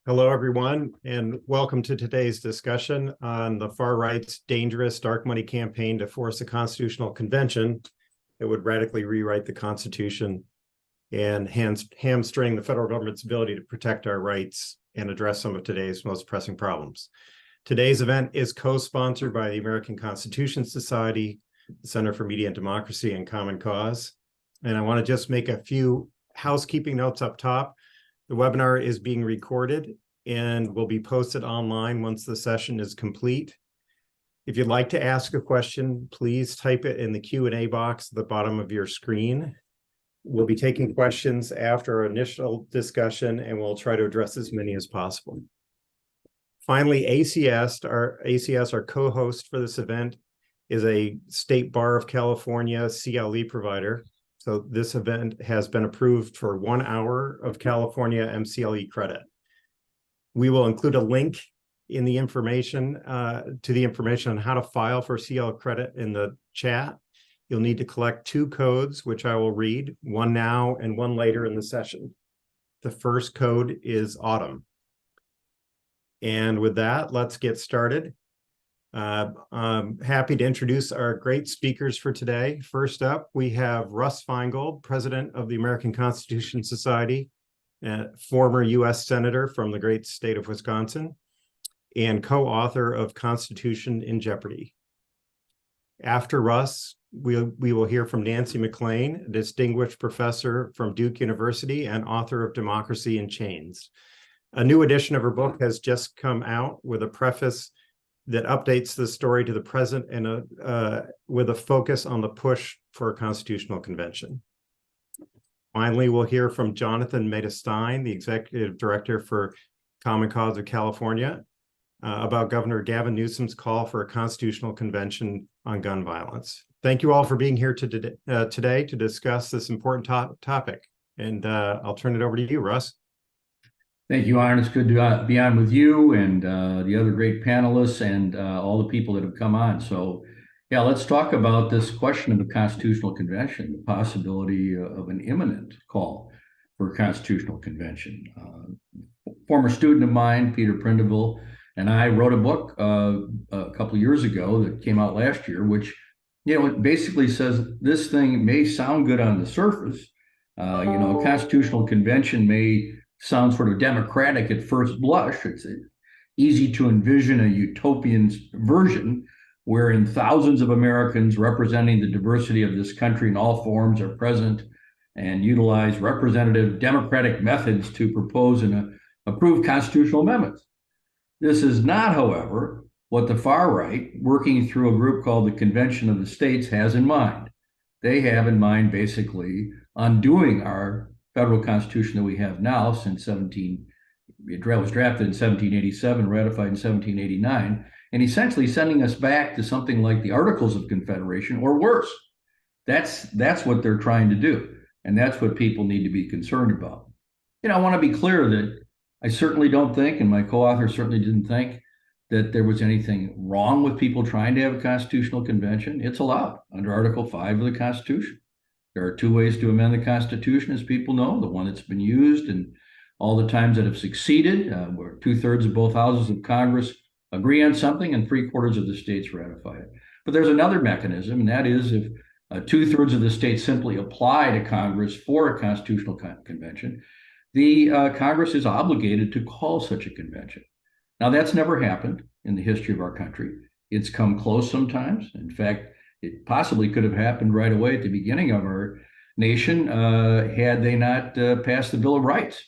Hello, everyone, and welcome to today's discussion on the far right's dangerous dark money campaign to force a constitutional convention that would radically rewrite the Constitution and hamstring the federal government's ability to protect our rights and address some of today's most pressing problems. Today's event is co-sponsored by the American Constitution Society, the Center for Media and Democracy, and Common Cause. And I want to just make a few housekeeping notes up top. The webinar is being recorded and will be posted online once the session is complete. If you'd like to ask a question, please type it in the Q&A box at the bottom of your screen. We'll be taking questions after our initial discussion, and we'll try to address as many as possible. Finally, ACS, our co-host for this event, is a State Bar of California CLE provider. So this event has been approved for 1 hour of California MCLE credit. We will include a link in the information to the information on how to file for CLE credit in the chat. You'll need to collect 2 codes, which I will read, one now and one later in the session. The first code is autumn. And with that, let's get started. I'm happy to introduce our great speakers for today. First up, we have Russ Feingold, president of the American Constitution Society, former U.S. senator from the great state of Wisconsin, and co-author of Constitution in Jeopardy. After Russ, we will hear from Nancy MacLean, a distinguished professor from Duke University and author of Democracy in Chains. A new edition of her book has just come out with a preface that updates the story to the present and with a focus on the push for a constitutional convention. Finally, we'll hear from Jonathan Maida-Stein, the Executive Director for Common Cause of California, about Governor Gavin Newsom's call for a constitutional convention on gun violence. Thank you all for being here today to discuss this important topic. And I'll turn it over to you, Russ. Thank you, Arn. It's good to be on with you and the other great panelists and all the people that have come on. So, yeah, let's talk about this question of a constitutional convention, the possibility of an imminent call for a constitutional convention. Former student of mine, Peter Prindiville, and I wrote a book a couple of years ago that came out last year, which, it basically says this thing may sound good on the surface. A constitutional convention may sound sort of democratic at first blush. It's easy to envision a utopian version wherein thousands of Americans representing the diversity of this country in all forms are present and utilize representative democratic methods to propose and approve constitutional amendments. This is not, however, what the far right, working through a group called the Convention of the States, has in mind. They have in mind basically undoing our federal constitution that we have now it was drafted in 1787, ratified in 1789, and essentially sending us back to something like the Articles of Confederation or worse. That's what they're trying to do, and that's what people need to be concerned about. I want to be clear that I certainly don't think, and my co-author certainly didn't think, that there was anything wrong with people trying to have a constitutional convention. It's allowed under Article 5 of the Constitution. There are 2 ways to amend the Constitution, as people know. The one that's been used and all the times that have succeeded, where 2/3 of both houses of Congress agree on something and 3/4 of the states ratify it. But there's another mechanism, and that is if 2/3 of the states simply apply to Congress for a constitutional convention, the Congress is obligated to call such a convention. Now, that's never happened in the history of our country. It's come close sometimes. In fact, it possibly could have happened right away at the beginning of our nation had they not passed the Bill of Rights,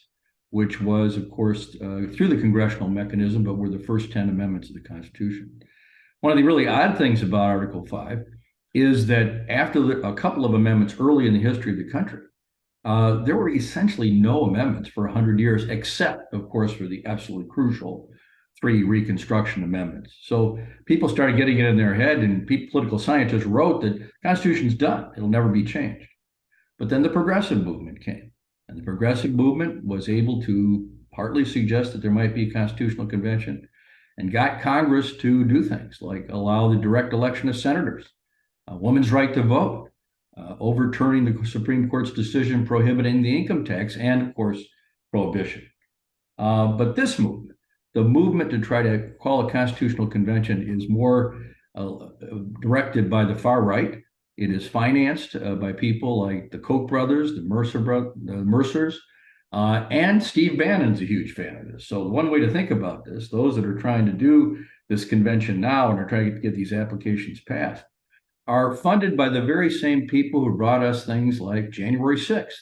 which was, of course, through the congressional mechanism, but were the first 10 amendments of the Constitution. One of the really odd things about Article 5 is that after a couple of amendments early in the history of the country, there were essentially no amendments for 100 years, except, of course, for the absolutely crucial 3 Reconstruction amendments. So people started getting it in their head, and political scientists wrote that the Constitution's done. It'll never be changed. But then the progressive movement came, and the progressive movement was able to partly suggest that there might be a constitutional convention and got Congress to do things like allow the direct election of senators, a woman's right to vote, overturning the Supreme Court's decision prohibiting the income tax, and, of course, prohibition. But this movement, the movement to try to call a constitutional convention, is more directed by the far right. It is financed by people like the Koch brothers, the Mercers, and Steve Bannon's a huge fan of this. So one way to think about this, those that are trying to do this convention now and are trying to get these applications passed, are funded by the very same people who brought us things like January 6th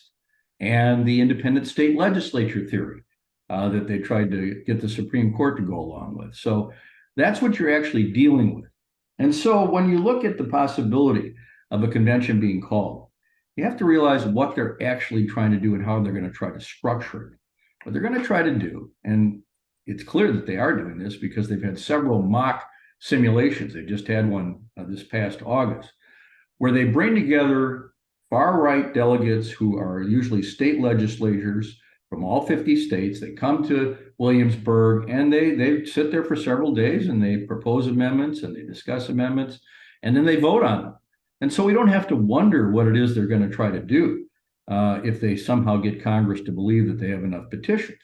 and the independent state legislature theory that they tried to get the Supreme Court to go along with. So that's what you're actually dealing with. And so when you look at the possibility of a convention being called, you have to realize what they're actually trying to do and how they're going to try to structure it. What they're going to try to do, and it's clear that they are doing this because they've had several mock simulations. They just had one this past August, where they bring together far-right delegates who are usually state legislators from all 50 states. They come to Williamsburg and they sit there for several days and they propose amendments and they discuss amendments and then they vote on them. And so we don't have to wonder what it is they're going to try to do if they somehow get Congress to believe that they have enough petitions.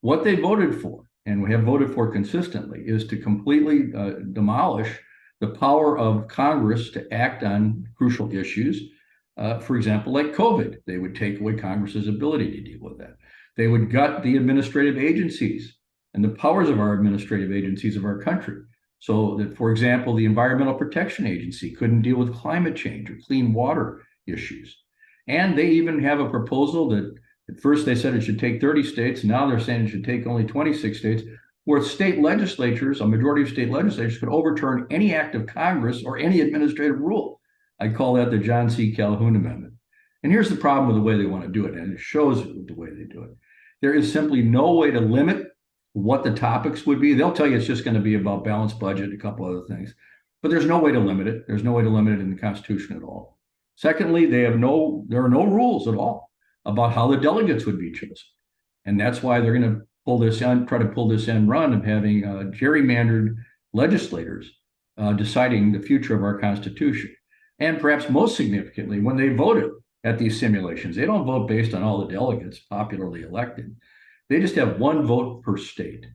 What they voted for, and we have voted for consistently, is to completely demolish the power of Congress to act on crucial issues. For example, like COVID, they would take away Congress's ability to deal with that. They would gut the administrative agencies and the powers of our administrative agencies of our country. So that, for example, the Environmental Protection Agency couldn't deal with climate change or clean water issues. And they even have a proposal that at first they said it should take 30 states. Now they're saying it should take only 26 states, where state legislatures, a majority of state legislatures, could overturn any act of Congress or any administrative rule. I call that the John C. Calhoun Amendment. And here's the problem with the way they want to do it, and it shows the way they do it. There is simply no way to limit what the topics would be. They'll tell you it's just going to be about balanced budget, a couple other things, but there's no way to limit it. There's no way to limit it in the Constitution at all. Secondly, there are no rules at all about how the delegates would be chosen. And that's why they're going to try to pull this end run of having gerrymandered legislators deciding the future of our Constitution. And perhaps most significantly, when they voted at these simulations, they don't vote based on all the delegates popularly elected. They just have one vote per state.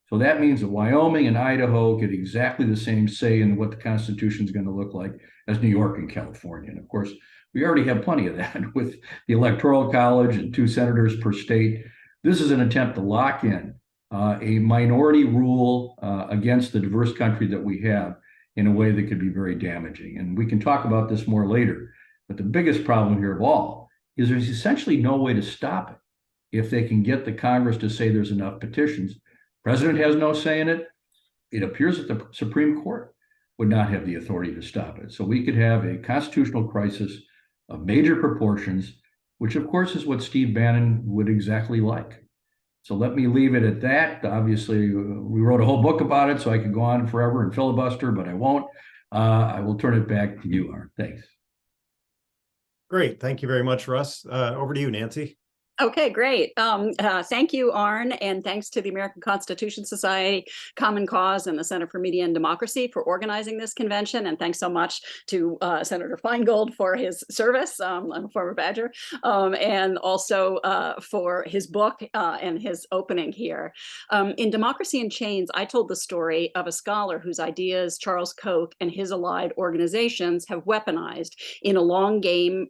So that means that Wyoming and Idaho get exactly the same say in what the Constitution is going to look like as New York and California. And of course, we already have plenty of that with the Electoral College and 2 senators per state. This is an attempt to lock in a minority rule against the diverse country that we have in a way that could be very damaging. And we can talk about this more later. But the biggest problem here of all is there's essentially no way to stop it if they can get the Congress to say there's enough petitions. President has no say in it. It appears that the Supreme Court would not have the authority to stop it. So we could have a constitutional crisis of major proportions, which of course is what Steve Bannon would exactly like. So let me leave it at that. Obviously, we wrote a whole book about it, so I could go on forever and filibuster, but I won't. I will turn it back to you, Arn. Thanks. Great. Thank you very much, Russ. Over to you, Nancy. Okay, great. Thank you, Arn, and thanks to the American Constitution Society, Common Cause, and the Center for Media and Democracy for organizing this convention. And thanks so much to Senator Feingold for his service. I'm a former Badger, and also for his book and his opening here. In Democracy in Chains, I told the story of a scholar whose ideas Charles Koch and his allied organizations have weaponized in a long game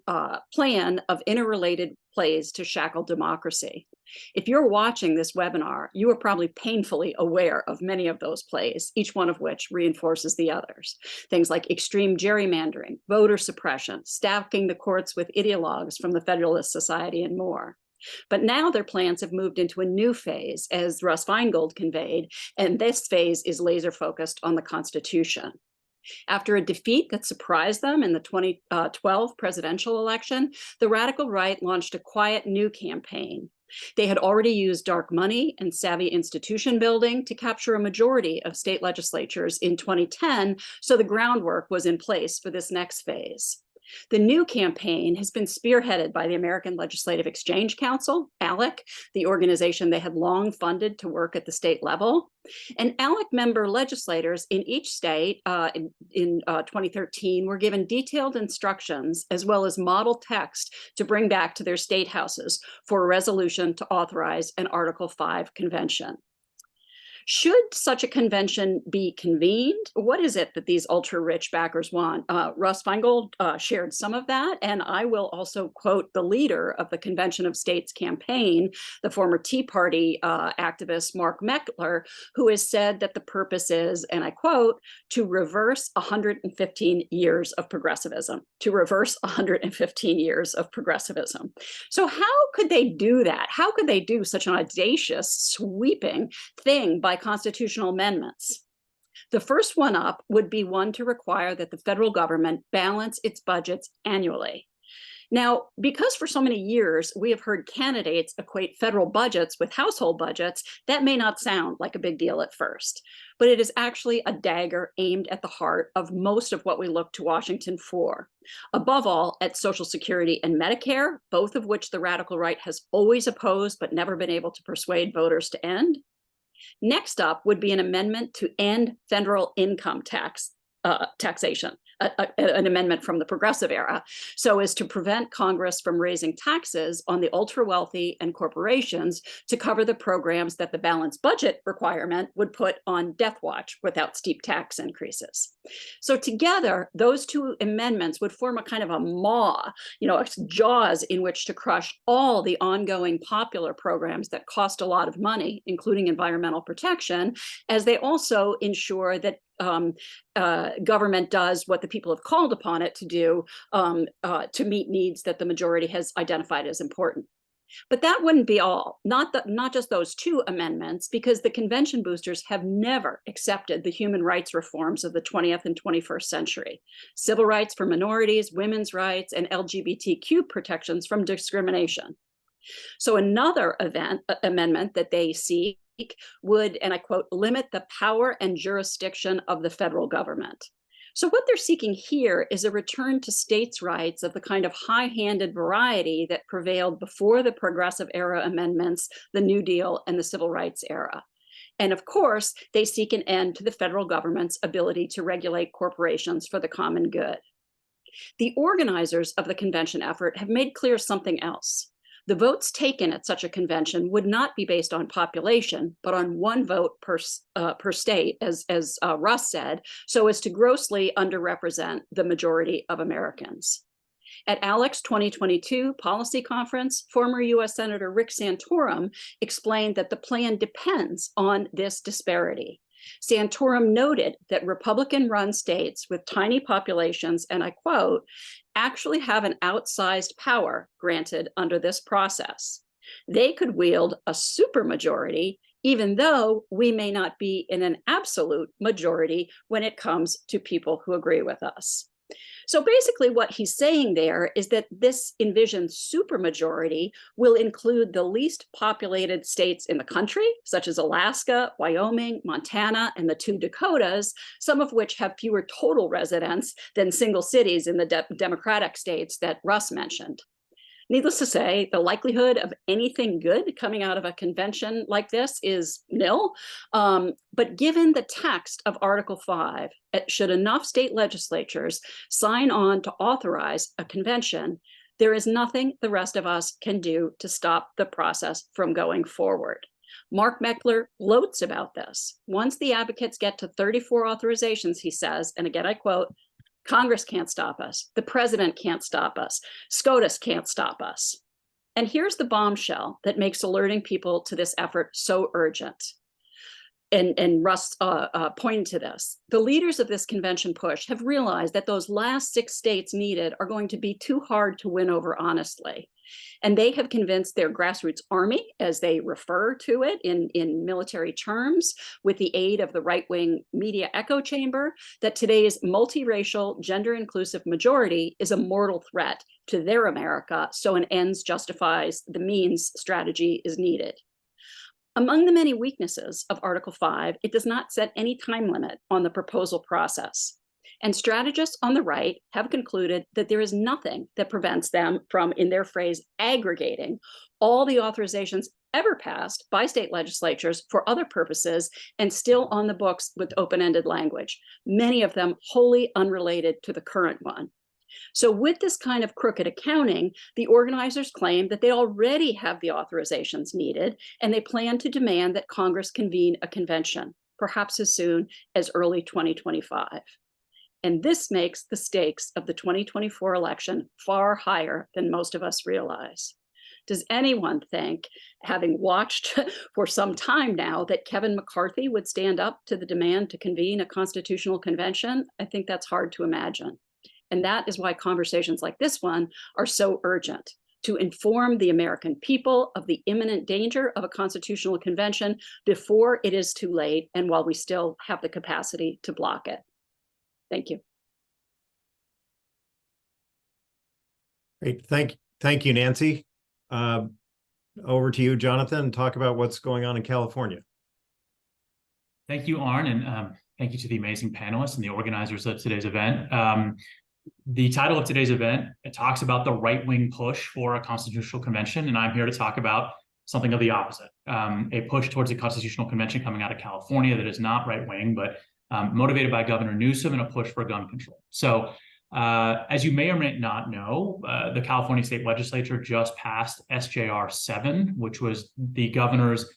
plan of interrelated plays to shackle democracy. If you're watching this webinar, you are probably painfully aware of many of those plays, each one of which reinforces the others. Things like extreme gerrymandering, voter suppression, stacking the courts with ideologues from the Federalist Society, and more. But now their plans have moved into a new phase, as Russ Feingold conveyed, and this phase is laser focused on the Constitution. After a defeat that surprised them in the 2012 presidential election, the radical right launched a quiet new campaign. They had already used dark money and savvy institution building to capture a majority of state legislatures in 2010, so the groundwork was in place for this next phase. The new campaign has been spearheaded by the American Legislative Exchange Council, ALEC, the organization they had long funded to work at the state level. And ALEC member legislators in each state in 2013 were given detailed instructions as well as model text to bring back to their state houses for a resolution to authorize an Article 5 convention. Should such a convention be convened? What is it that these ultra-rich backers want? Russ Feingold shared some of that, and I will also quote the leader of the Convention of States campaign, the former Tea Party activist Mark Meckler, who has said that the purpose is, and I quote, to reverse 115 years of progressivism, to reverse 115 years of progressivism. So how could they do that? How could they do such an audacious, sweeping thing by constitutional amendments? The first one up would be one to require that the federal government balance its budgets annually. Now, because for so many years we have heard candidates equate federal budgets with household budgets, that may not sound like a big deal at first, but it is actually a dagger aimed at the heart of most of what we look to Washington for. Above all, at Social Security and Medicare, both of which the radical right has always opposed but never been able to persuade voters to end. Next up would be an amendment to end federal income taxation, an amendment from the progressive era, so as to prevent Congress from raising taxes on the ultra-wealthy and corporations to cover the programs that the balanced budget requirement would put on death watch without steep tax increases. So together, those two amendments would form a kind of a maw, jaws in which to crush all the ongoing popular programs that cost a lot of money, including environmental protection, as they also ensure that government does what the people have called upon it to do to meet needs that the majority has identified as important. But that wouldn't be all, not just those two amendments, because the convention boosters have never accepted the human rights reforms of the 20th and 21st century. Civil rights for minorities, women's rights, and LGBTQ protections from discrimination. So another amendment that they seek would, and I quote, limit the power and jurisdiction of the federal government. So what they're seeking here is a return to states' rights of the kind of high-handed variety that prevailed before the progressive era amendments, the New Deal, and the Civil Rights era. And of course, they seek an end to the federal government's ability to regulate corporations for the common good. The organizers of the convention effort have made clear something else. The votes taken at such a convention would not be based on population, but on one vote per state, as Russ said, so as to grossly underrepresent the majority of Americans. At ALEC's 2022 policy conference, former U.S. Senator Rick Santorum explained that the plan depends on this disparity. Santorum noted that Republican-run states with tiny populations, and I quote, actually have an outsized power granted under this process. They could wield a supermajority, even though we may not be in an absolute majority when it comes to people who agree with us. So basically what he's saying there is that this envisioned supermajority will include the least populated states in the country, such as Alaska, Wyoming, Montana, and the two Dakotas, some of which have fewer total residents than single cities in the Democratic states that Russ mentioned. Needless to say, the likelihood of anything good coming out of a convention like this is nil. But given the text of Article 5, should enough state legislatures sign on to authorize a convention, there is nothing the rest of us can do to stop the process from going forward. Mark Meckler gloats about this. Once the advocates get to 34 authorizations, he says, and again, I quote, Congress can't stop us. The president can't stop us. SCOTUS can't stop us. And here's the bombshell that makes alerting people to this effort so urgent. And Russ pointed to this. The leaders of this convention push have realized that those last 6 states needed are going to be too hard to win over honestly. And they have convinced their grassroots army, as they refer to it in military terms, with the aid of the right-wing media echo chamber, that today's multiracial, gender-inclusive majority is a mortal threat to their America, so an ends justifies the means strategy is needed. Among the many weaknesses of Article 5, it does not set any time limit on the proposal process. And strategists on the right have concluded that there is nothing that prevents them from, in their phrase, aggregating all the authorizations ever passed by state legislatures for other purposes and still on the books with open-ended language, many of them wholly unrelated to the current one. So with this kind of crooked accounting, the organizers claim that they already have the authorizations needed, and they plan to demand that Congress convene a convention, perhaps as soon as early 2025. And this makes the stakes of the 2024 election far higher than most of us realize. Does anyone think, having watched for some time now, that Kevin McCarthy would stand up to the demand to convene a constitutional convention? I think that's hard to imagine. And that is why conversations like this one are so urgent, to inform the American people of the imminent danger of a constitutional convention before it is too late and while we still have the capacity to block it. Thank you. Great. Thank you, Nancy. Over to you, Jonathan, talk about what's going on in California. Thank you, Arn, and thank you to the amazing panelists and the organizers of today's event. The title of today's event, it talks about the right-wing push for a constitutional convention, and I'm here to talk about something of the opposite, a push towards a constitutional convention coming out of California that is not right-wing, but motivated by Governor Newsom and a push for gun control. So as you may or may not know, the California State Legislature just passed SJR 7, which was the governor's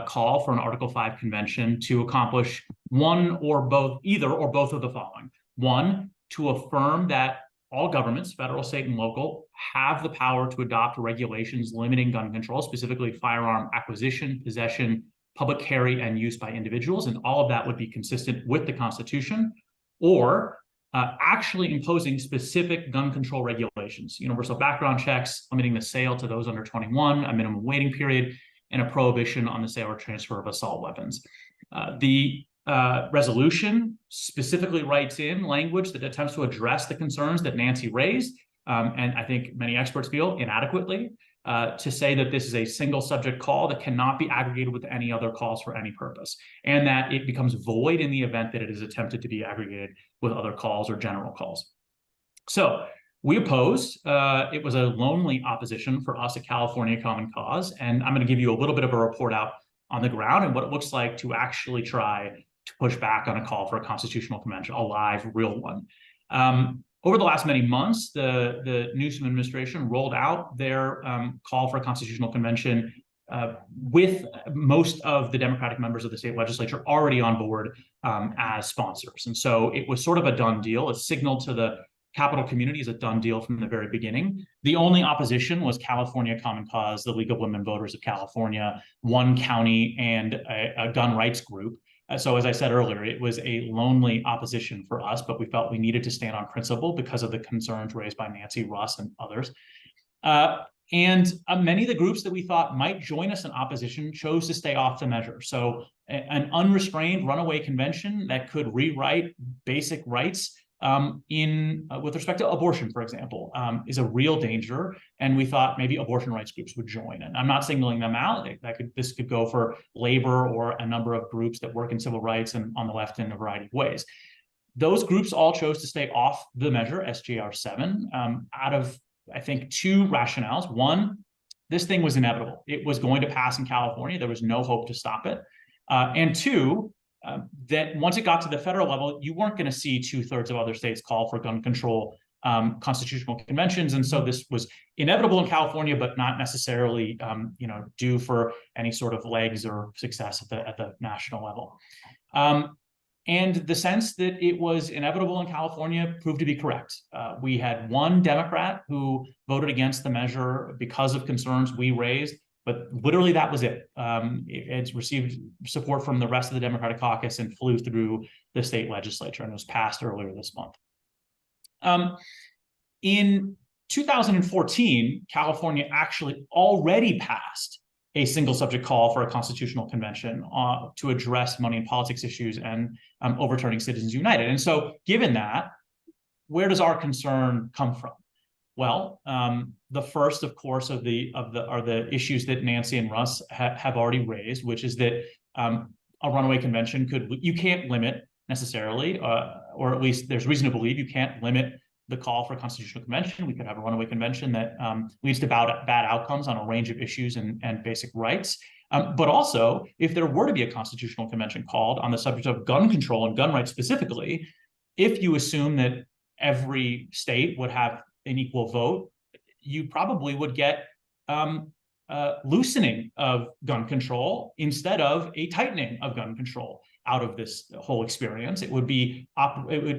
call for an Article 5 convention to accomplish either or both of the following. One, to affirm that all governments, federal, state, and local, have the power to adopt regulations limiting gun control, specifically firearm acquisition, possession, public carry, and use by individuals, and all of that would be consistent with the Constitution. Or actually imposing specific gun control regulations, universal background checks, limiting the sale to those under 21, a minimum waiting period, and a prohibition on the sale or transfer of assault weapons. The resolution specifically writes in language that attempts to address the concerns that Nancy raised, and I think many experts feel inadequately, to say that this is a single subject call that cannot be aggregated with any other calls for any purpose, and that it becomes void in the event that it is attempted to be aggregated with other calls or general calls. So we opposed. It was a lonely opposition for us at California Common Cause, and I'm going to give you a little bit of a report out on the ground and what it looks like to actually try to push back on a call for a constitutional convention, a live, real one. Over the last many months, the Newsom administration rolled out their call for a constitutional convention with most of the Democratic members of the state legislature already on board as sponsors. And so it was sort of a done deal. It signaled to the Capitol community as a done deal from the very beginning. The only opposition was California Common Cause, the League of Women Voters of California, one county, and a gun rights group. So as I said earlier, it was a lonely opposition for us, but we felt we needed to stand on principle because of the concerns raised by Nancy, Russ, and others. And many of the groups that we thought might join us in opposition chose to stay off the measure. So an unrestrained runaway convention that could rewrite basic rights with respect to abortion, for example, is a real danger. And we thought maybe abortion rights groups would join. And I'm not singling them out. This could go for labor or a number of groups that work in civil rights and on the left in a variety of ways. Those groups all chose to stay off the measure, SJR 7, out of, I think, two rationales. One, this thing was inevitable. It was going to pass in California. There was no hope to stop it. And two, that once it got to the federal level, you weren't going to see 2/3 of other states call for gun control constitutional conventions. And so this was inevitable in California, but not necessarily due for any sort of legs or success at the national level. And the sense that it was inevitable in California proved to be correct. We had one Democrat who voted against the measure because of concerns we raised, but literally that was it. It's received support from the rest of the Democratic caucus and flew through the state legislature and was passed earlier this month. In 2014, California actually already passed a single subject call for a constitutional convention to address money and politics issues and overturning Citizens United. And so given that, where does our concern come from? Well, the first, of course, are the issues that Nancy and Russ have already raised, which is that a runaway convention you can't limit necessarily, or at least there's reason to believe you can't limit the call for a constitutional convention. We could have a runaway convention that leads to bad outcomes on a range of issues and basic rights. But also, if there were to be a constitutional convention called on the subject of gun control and gun rights specifically, if you assume that every state would have an equal vote, you probably would get loosening of gun control instead of a tightening of gun control out of this whole experience. It would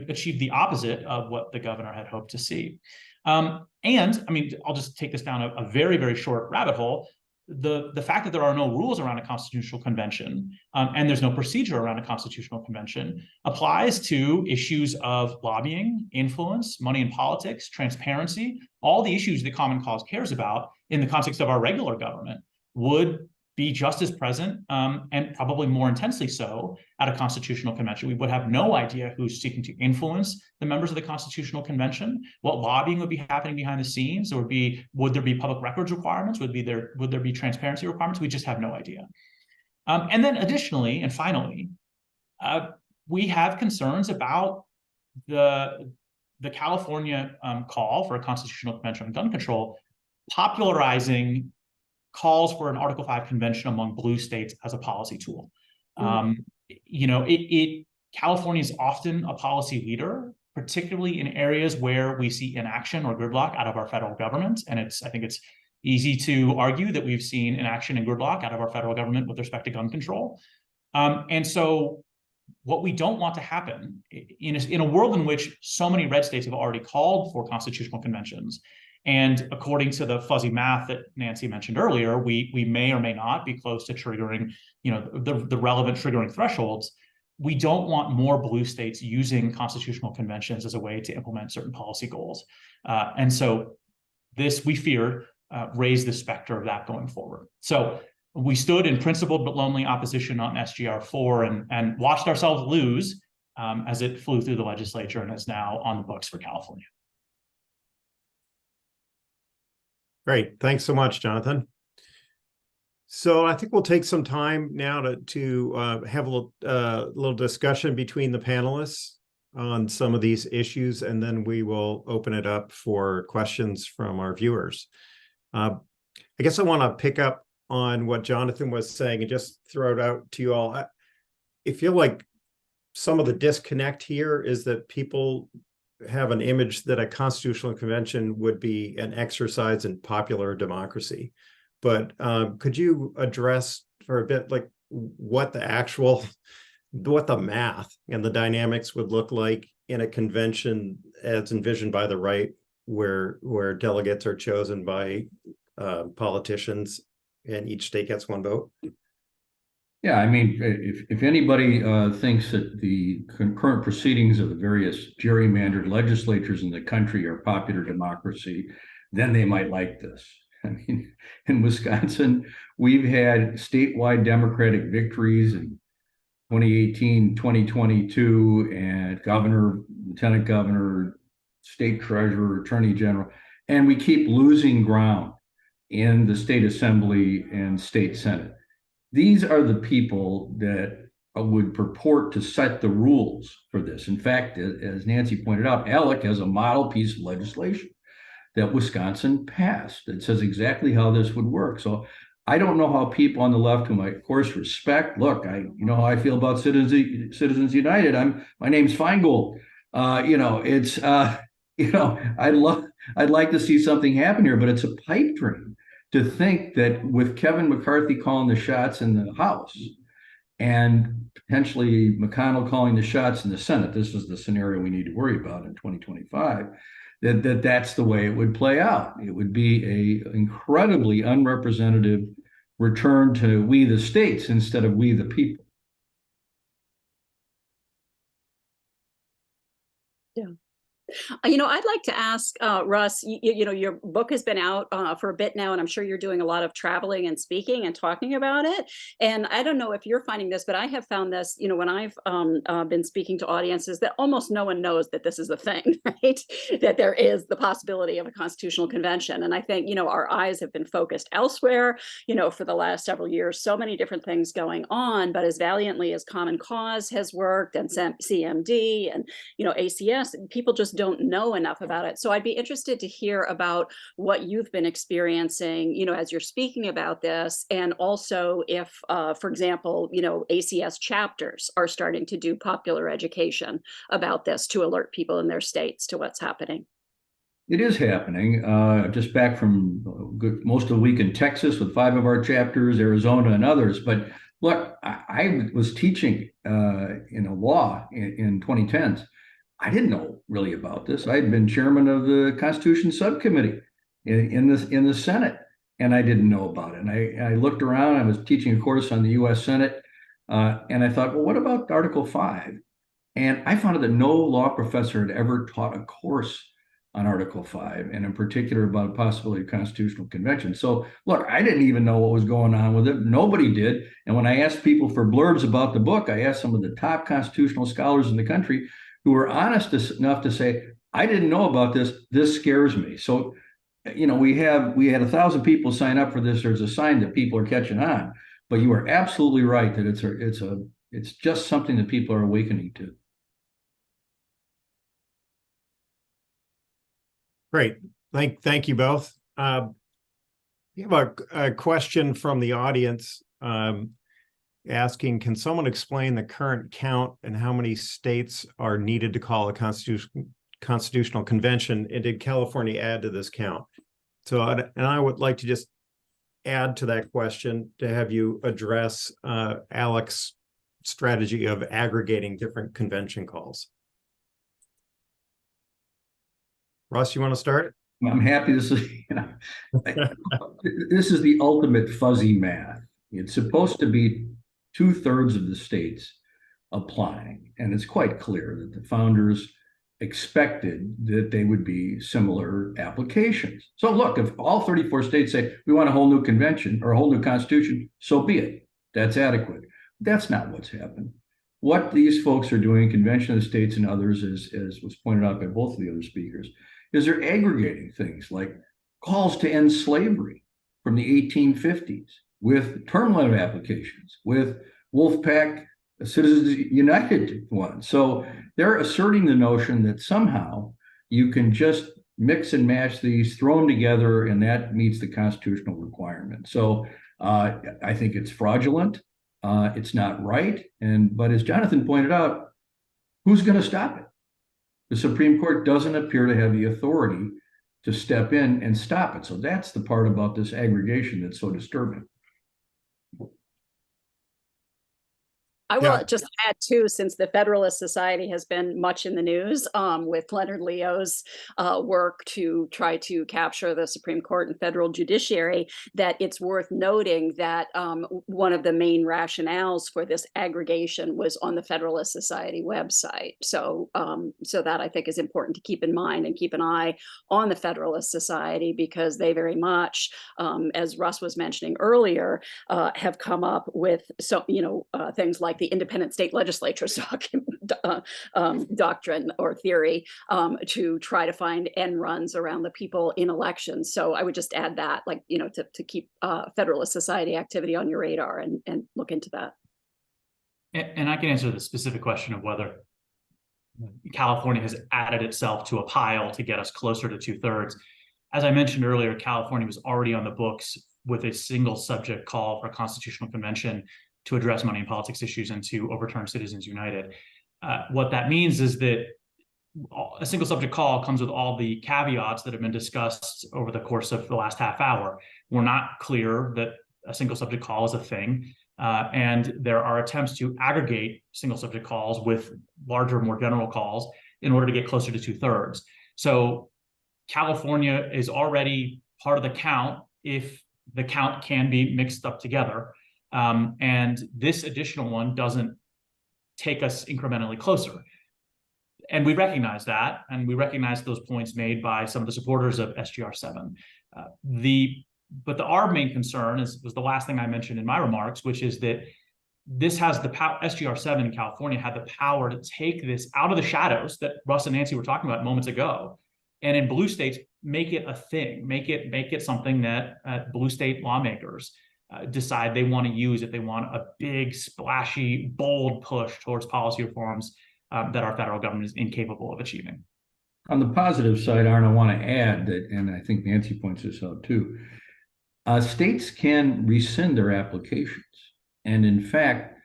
achieve the opposite of what the governor had hoped to see. And I mean, I'll just take this down a very, very short rabbit hole. The fact that there are no rules around a constitutional convention and there's no procedure around a constitutional convention applies to issues of lobbying, influence, money in politics, transparency. All the issues that Common Cause cares about in the context of our regular government would be just as present and probably more intensely so at a constitutional convention. We would have no idea who's seeking to influence the members of the constitutional convention, what lobbying would be happening behind the scenes. Would there be public records requirements? Would there be transparency requirements? We just have no idea. And then additionally, and finally, we have concerns about the California call for a constitutional convention on gun control popularizing calls for an Article 5 convention among blue states as a policy tool. California is often a policy leader, particularly in areas where we see inaction or gridlock out of our federal government. And I think it's easy to argue that we've seen inaction and gridlock out of our federal government with respect to gun control. And so what we don't want to happen in a world in which so many red states have already called for constitutional conventions, and according to the fuzzy math that Nancy mentioned earlier, we may or may not be close to triggering, the relevant triggering thresholds. We don't want more blue states using constitutional conventions as a way to implement certain policy goals. And so this, we feared, raised the specter of that going forward. So we stood in principled but lonely opposition on SGR 4 and watched ourselves lose as it flew through the legislature and is now on the books for California. Great. Thanks so much, Jonathan. So I think we'll take some time now to have a little discussion between the panelists on some of these issues, and then we will open it up for questions from our viewers. I guess I want to pick up on what Jonathan was saying and just throw it out to you all. I feel like some of the disconnect here is that people have an image that a constitutional convention would be an exercise in popular democracy. But could you address for a bit like what the math and the dynamics would look like in a convention as envisioned by the right, where delegates are chosen by politicians and each state gets one vote? Yeah, I mean, if anybody thinks that the concurrent proceedings of the various gerrymandered legislatures in the country are popular democracy, then they might like this. I mean, in Wisconsin, we've had statewide Democratic victories in 2018, 2022, and governor, lieutenant governor, state treasurer, attorney general, and we keep losing ground in the state assembly and state senate. These are the people that would purport to set the rules for this. In fact, as Nancy pointed out, ALEC has a model piece of legislation that Wisconsin passed that says exactly how this would work. So I don't know how people on the left, whom I of course respect, look, you know how I feel about Citizens United. My name's Feingold. I'd like to see something happen here, but it's a pipe dream to think that with Kevin McCarthy calling the shots in the House and potentially McConnell calling the shots in the Senate, this is the scenario we need to worry about in 2025, that's the way it would play out. It would be an incredibly unrepresentative return to we the states instead of we the people. Yeah. I'd like to ask Russ, your book has been out for a bit now, and I'm sure you're doing a lot of traveling and speaking and talking about it. And I don't know if you're finding this, but I have found this, when I've been speaking to audiences, that almost no one knows that this is a thing, right? That there is the possibility of a constitutional convention. And I think, our eyes have been focused elsewhere, for the last several years, so many different things going on, but as valiantly as Common Cause has worked and CMD and, ACS, people just don't know enough about it. So I'd be interested to hear about what you've been experiencing, as you're speaking about this, and also if, for example, ACS chapters are starting to do popular education about this to alert people in their states to what's happening. It is happening. Just back from most of the week in Texas with 5 of our chapters, Arizona and others. But look, I was teaching law in 2010s. I didn't know really about this. I had been chairman of the Constitution Subcommittee in the Senate, and I didn't know about it. And I looked around. I was teaching a course on the U.S. Senate, and I thought, well, what about Article 5? And I found that no law professor had ever taught a course on Article 5, and in particular about a possibility of constitutional convention. So look, I didn't even know what was going on with it. Nobody did. And when I asked people for blurbs about the book, I asked some of the top constitutional scholars in the country who were honest enough to say, I didn't know about this. This scares me. So, we had 1,000 people sign up for this. There's a sign that people are catching on. But you are absolutely right that it's just something that people are awakening to. Great. Thank you both. We have a question from the audience asking, can someone explain the current count and how many states are needed to call a constitutional convention? And did California add to this count? So, and I would like to just add to that question to have you address Alex's strategy of aggregating different convention calls. Russ, you want to start? I'm happy this is, this is the ultimate fuzzy math. It's supposed to be 2/3 of the states applying. And it's quite clear that the founders expected that they would be similar applications. So look, if all 34 states say, we want a whole new convention or a whole new constitution, so be it. That's adequate. That's not what's happened. What these folks are doing, Convention of the States and others, as was pointed out by both of the other speakers, is they're aggregating things like calls to end slavery from the 1850s with term limit applications, with Wolfpack Citizens United ones. So they're asserting the notion that somehow you can just mix and match these, throw them together, and that meets the constitutional requirement. So I think it's fraudulent. It's not right. But as Jonathan pointed out, who's going to stop it? The Supreme Court doesn't appear to have the authority to step in and stop it. So that's the part about this aggregation that's so disturbing. I will just add too, since the Federalist Society has been much in the news with Leonard Leo's work to try to capture the Supreme Court and federal judiciary, that it's worth noting that one of the main rationales for this aggregation was on the Federalist Society website. So, so that I think is important to keep in mind and keep an eye on the Federalist Society, because they very much, as Russ was mentioning earlier, have come up with things like the independent state legislatures doctrine or theory to try to find end runs around the people in elections. So I would just add that, to keep Federalist Society activity on your radar and look into that. And I can answer the specific question of whether California has added itself to a pile to get us closer to 2/3. As I mentioned earlier, California was already on the books with a single subject call for a constitutional convention to address money and politics issues and to overturn Citizens United. What that means is that a single subject call comes with all the caveats that have been discussed over the course of the last half hour. We're not clear that a single subject call is a thing. And there are attempts to aggregate single subject calls with larger, more general calls in order to get closer to 2/3. So California is already part of the count if the count can be mixed up together. And this additional one doesn't take us incrementally closer. And we recognize that, and we recognize those points made by some of the supporters of SGR 7. But our main concern was the last thing I mentioned in my remarks, which is that this has the power. SGR 7 in California had the power to take this out of the shadows that Russ and Nancy were talking about moments ago, and in blue states make it a thing, make it something that blue state lawmakers decide they want to use if they want a big, splashy, bold push towards policy reforms that our federal government is incapable of achieving. On the positive side, Arn, I want to add that, and I think Nancy points this out too, states can rescind their applications. And in fact,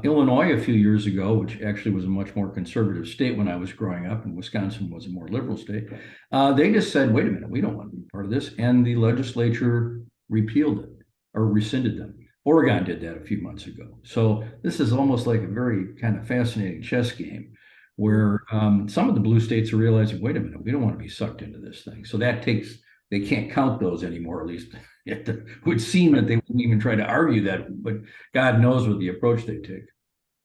Illinois a few years ago, which actually was a much more conservative state when I was growing up, and Wisconsin was a more liberal state, they just said, wait a minute, we don't want to be part of this. And the legislature repealed it or rescinded them. Oregon did that a few months ago. So this is almost like a very kind of fascinating chess game where some of the blue states are realizing, wait a minute, we don't want to be sucked into this thing. So that they can't count those anymore, at least. It would seem that they wouldn't even try to argue that, but God knows what the approach they take.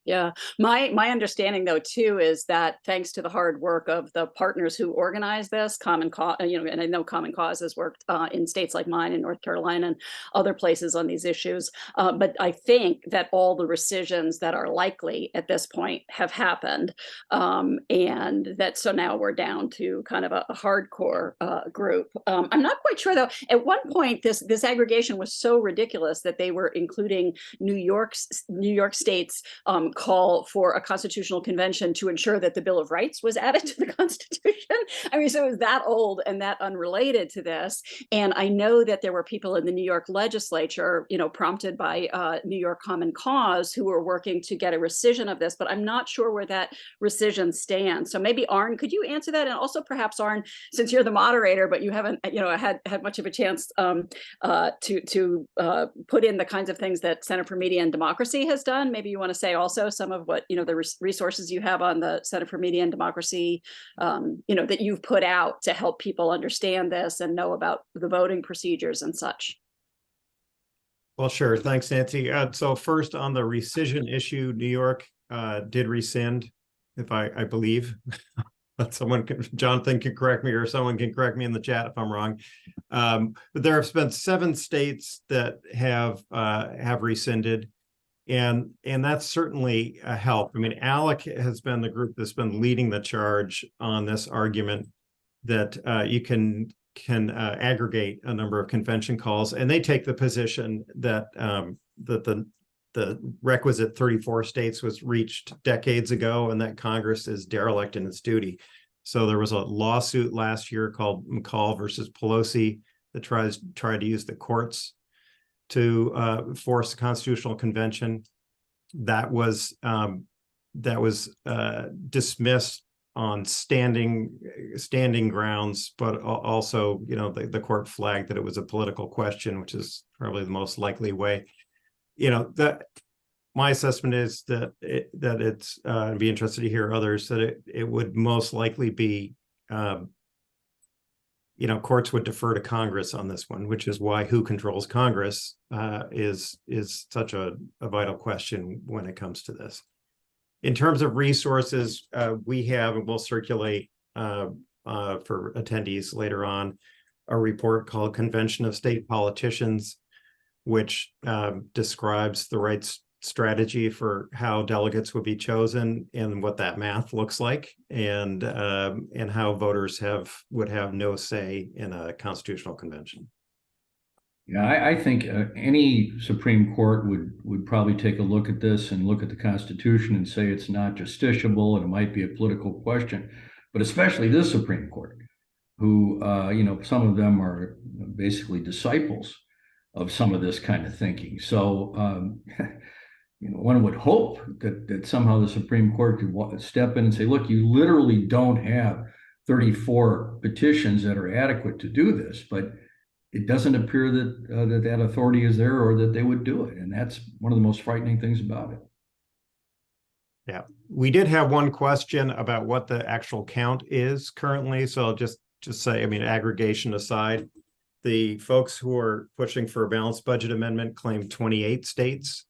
Yeah, my understanding though too is that thanks to the hard work of the partners who organized this, Common Cause, and I know Common Cause has worked in states like mine in North Carolina and other places on these issues. But I think that all the rescissions that are likely at this point have happened, and that so now we're down to kind of a hardcore group. I'm not quite sure though. At one point, this aggregation was so ridiculous that they were including New York State's call for a constitutional convention to ensure that the Bill of Rights was added to the Constitution. I mean, so it was that old and that unrelated to this. And I know that there were people in the New York legislature, prompted by New York Common Cause, who were working to get a rescission of this, but I'm not sure where that rescission stands. So maybe Arn, could you answer that? And also perhaps Arn, since you're the moderator, but you haven't, had much of a chance to put in the kinds of things that Center for Media and Democracy has done. Maybe you want to say also some of what, the resources you have on the Center for Media and Democracy, that you've put out to help people understand this and know about the voting procedures and such. Well, sure. Thanks, Nancy. So first on the rescission issue, New York did rescind, if I believe. Jonathan can correct me, or someone can correct me in the chat if I'm wrong. But there have been 7 states that have rescinded. And that's certainly a help. I mean, ALEC has been the group that's been leading the charge on this argument that you can aggregate a number of convention calls, and they take the position that that the requisite 34 states was reached decades ago, and that Congress is derelict in its duty. So there was a lawsuit last year called McCall versus Pelosi that tried to use the courts to force a constitutional convention. That was dismissed on standing grounds, but also, the court flagged that it was a political question, which is probably the most likely way. That my assessment is that it's I'd be interested to hear others, that it would most likely be courts would defer to Congress on this one, which is why who controls Congress is such a vital question when it comes to this. In terms of resources, we have, and we'll circulate for attendees later on, a report called Convention of State Politicians, which describes the right strategy for how delegates would be chosen and what that math looks like, and how voters would have no say in a constitutional convention. Yeah, I think any Supreme Court would probably take a look at this and look at the Constitution and say it's not justiciable and it might be a political question, but especially this Supreme Court, who some of them are basically disciples of some of this kind of thinking. So one would hope that somehow the Supreme Court could step in and say, look, you literally don't have 34 petitions that are adequate to do this, but it doesn't appear that that authority is there, or that they would do it. And that's one of the most frightening things about it. Yeah, we did have one question about what the actual count is currently. So I'll just say, aggregation aside, the folks who are pushing for a balanced budget amendment claim 28 states.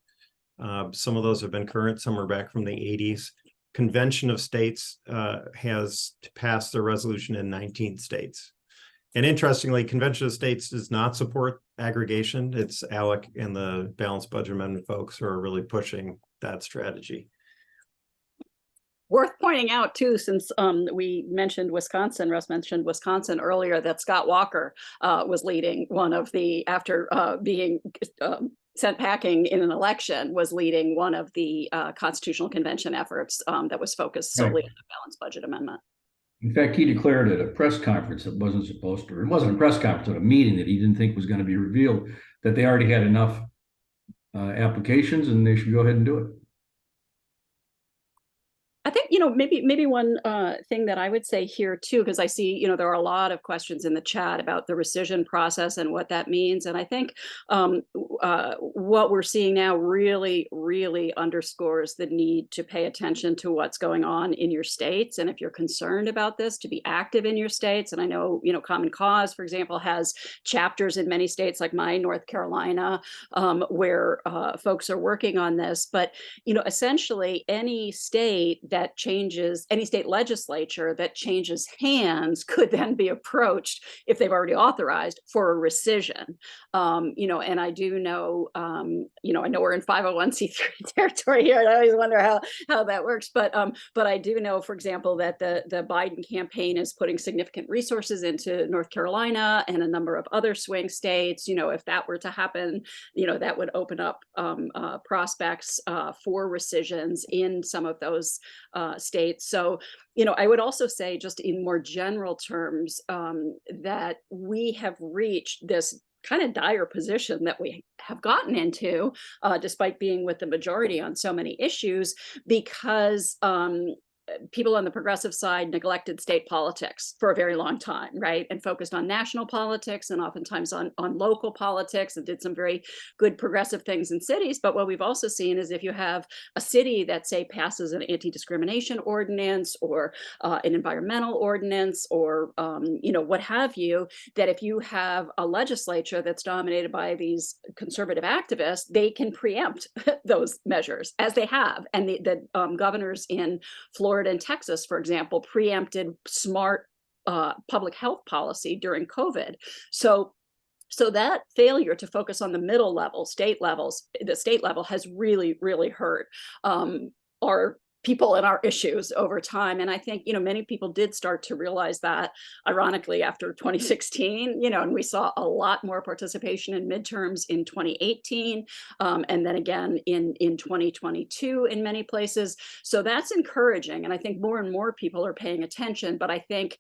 Some of those have been current, some are back from the 80s. convention of states has passed the resolution in 19 states. And interestingly, convention of states does not support aggregation. It's ALEC and the balanced budget amendment folks who are really pushing that strategy. Worth pointing out too, since we mentioned Wisconsin, Russ mentioned Wisconsin earlier, that Scott Walker was leading one of the, after being sent packing in an election, was leading one of the Constitutional Convention efforts that was focused solely on the balanced budget amendment. In fact, he declared at a press conference that wasn't supposed to, or it wasn't a press conference, but a meeting that he didn't think was going to be revealed, that they already had enough applications and they should go ahead and do it. I think, maybe one thing that I would say here too, because I see, there are a lot of questions in the chat about the rescission process and what that means. And I think what we're seeing now really, really underscores the need to pay attention to what's going on in your states. And if you're concerned about this, to be active in your states. And I know, Common Cause, for example, has chapters in many states like mine, North Carolina, where folks are working on this. But, essentially any state that changes, any state legislature that changes hands could then be approached, if they've already authorized, for a rescission. And I do know, I know we're in 501c3 territory here. I always wonder how that works. But I do know, for example, that the Biden campaign is putting significant resources into North Carolina and a number of other swing states. If that were to happen, that would open up prospects for rescissions in some of those states. So, I would also say, just in more general terms, that we have reached this kind of dire position that we have gotten into, despite being with the majority on so many issues, because people on the progressive side neglected state politics for a very long time, right? And focused on national politics and oftentimes on local politics, and did some very good progressive things in cities. But what we've also seen is, if you have a city that, say, passes an anti-discrimination ordinance or an environmental ordinance or, what have you, that if you have a legislature that's dominated by these conservative activists, they can preempt those measures, as they have. And the governors in Florida and Texas, for example, preempted smart public health policy during COVID. So that failure to focus on the middle level, the state level, has really, really hurt our people and our issues over time. And I think, many people did start to realize that, ironically, after 2016, and we saw a lot more participation in midterms in 2018, and then again in 2022 in many places. So that's encouraging. And I think more and more people are paying attention. But I think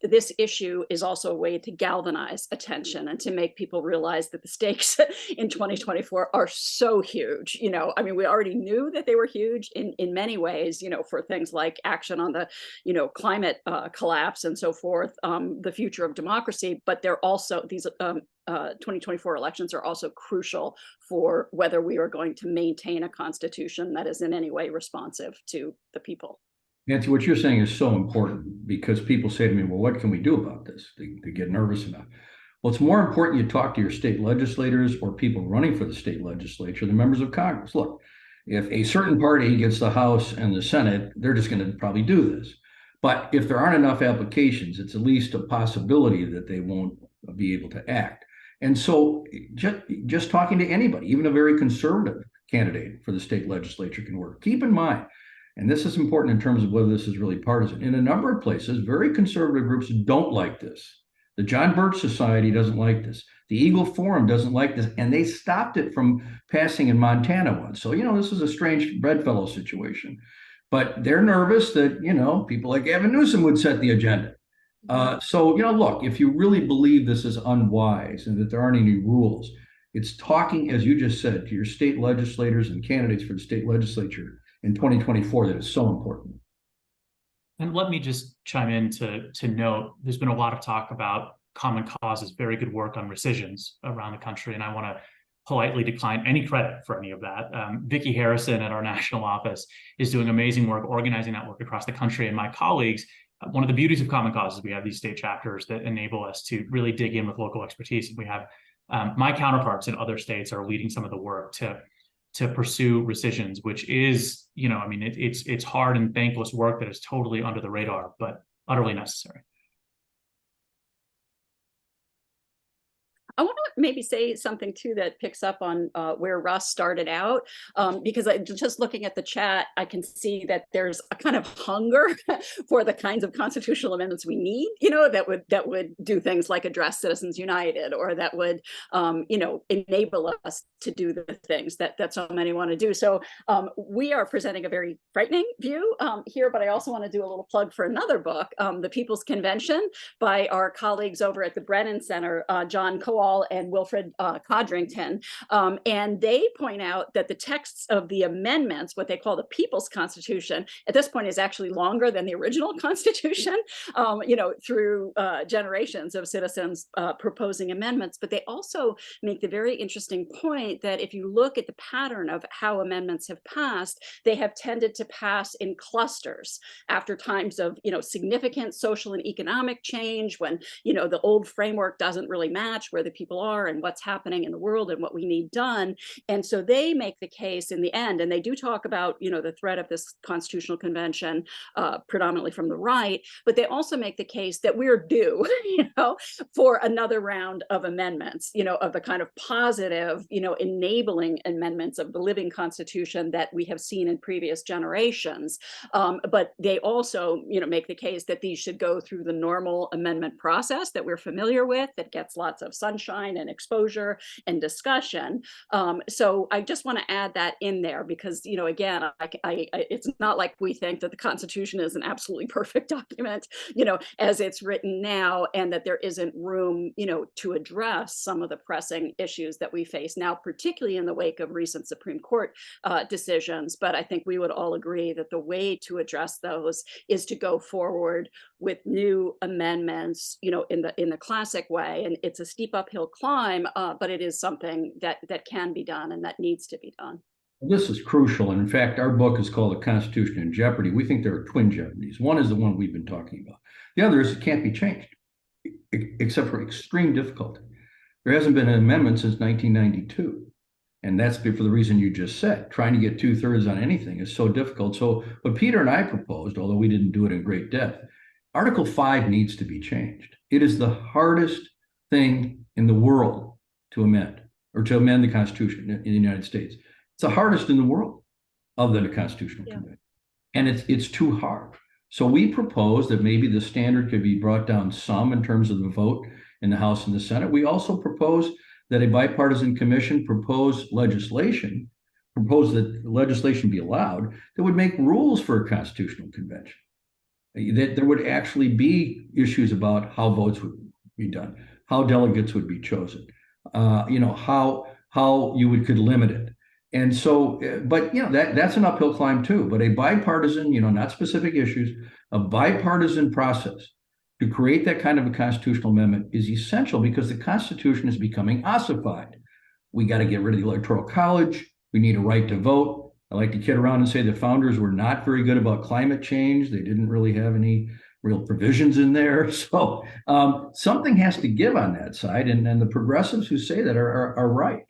this issue is also a way to galvanize attention and to make people realize that the stakes in 2024 are so huge. We already knew that they were huge in many ways, for things like action on the, climate collapse and so forth, the future of democracy. But they're also, these 2024 elections are also crucial for whether we are going to maintain a constitution that is in any way responsive to the people. Nancy, what you're saying is so important, because people say to me, well, what can we do about this? They get nervous about it. Well, it's more important you talk to your state legislators or people running for the state legislature, the members of Congress. Look, if a certain party gets the House and the Senate, they're just going to probably do this. But if there aren't enough applications, it's at least a possibility that they won't be able to act. And so just talking to anybody, even a very conservative candidate for the state legislature, can work. Keep in mind, and this is important in terms of whether this is really partisan, in a number of places, very conservative groups don't like this. The John Birch Society doesn't like this. The Eagle Forum doesn't like this, and they stopped it from passing in Montana once. So, this is a strange bedfellow situation. But they're nervous that, people like Gavin Newsom would set the agenda. So, look, if you really believe this is unwise and that there aren't any rules, it's talking, as you just said, to your state legislators and candidates for the state legislature in 2024 that is so important. And let me just chime in to note, there's been a lot of talk about Common Cause's very good work on rescissions around the country, and I want to politely decline any credit for any of that. Vicki Harrison at our national office is doing amazing work organizing that work across the country, and my colleagues, one of the beauties of Common Cause is we have these state chapters that enable us to really dig in with local expertise. We have my counterparts in other states are leading some of the work to to pursue rescissions, which is, I mean, it's hard and thankless work that is totally under the radar, but utterly necessary. I want to maybe say something too that picks up on where Russ started out, because just looking at the chat, I can see that there's a kind of hunger for the kinds of constitutional amendments we need, that would do things like address Citizens United, or that would, enable us to do the things that so many want to do. So we are presenting a very frightening view here, but I also want to do a little plug for another book, The People's Convention, by our colleagues over at the Brennan Center, John Kowal and Wilfred Codrington. And they point out that the texts of the amendments, what they call the People's Constitution, at this point is actually longer than the original Constitution, through generations of citizens proposing amendments. But they also make the very interesting point that if you look at the pattern of how amendments have passed, they have tended to pass in clusters after times of, significant social and economic change, when, the old framework doesn't really match where the people are and what's happening in the world and what we need done. And so they make the case in the end, and they do talk about, the threat of this constitutional convention, predominantly from the right, but they also make the case that we're due, for another round of amendments, of the kind of positive, enabling amendments of the living Constitution that we have seen in previous generations. But they also, make the case that these should go through the normal amendment process that we're familiar with, that gets lots of sunshine and exposure and discussion. So I just want to add that in there because, again, it's not like we think that the Constitution is an absolutely perfect document, as it's written now, and that there isn't room, to address some of the pressing issues that we face now, particularly in the wake of recent Supreme Court decisions. But I think we would all agree that the way to address those is to go forward with new amendments, in the classic way. And it's a steep uphill climb, but it is something that can be done and that needs to be done. This is crucial. And in fact, our book is called The Constitution in Jeopardy. We think there are twin jeopardies. One is the one we've been talking about. The other is it can't be changed, except for extreme difficulty. There hasn't been an amendment since 1992. And that's for the reason you just said. Trying to get 2/3 on anything is so difficult. So what Peter and I proposed, although we didn't do it in great depth, Article 5 needs to be changed. It is the hardest thing in the world to amend, or to amend the Constitution in the United States. It's the hardest in the world other than a constitutional convention. And it's too hard. So we propose that maybe the standard could be brought down some in terms of the vote in the House and the Senate. We also propose that a bipartisan commission propose that legislation be allowed that would make rules for a constitutional convention. That there would actually be issues about how votes would be done, how delegates would be chosen, how you could limit it. And so, but that's an uphill climb too. But a bipartisan, not specific issues, a bipartisan process to create that kind of a constitutional amendment is essential because the Constitution is becoming ossified. We got to get rid of the Electoral College. We need a right to vote. I like to kid around and say the founders were not very good about climate change. They didn't really have any real provisions in there. So something has to give on that side. And the progressives who say that are right.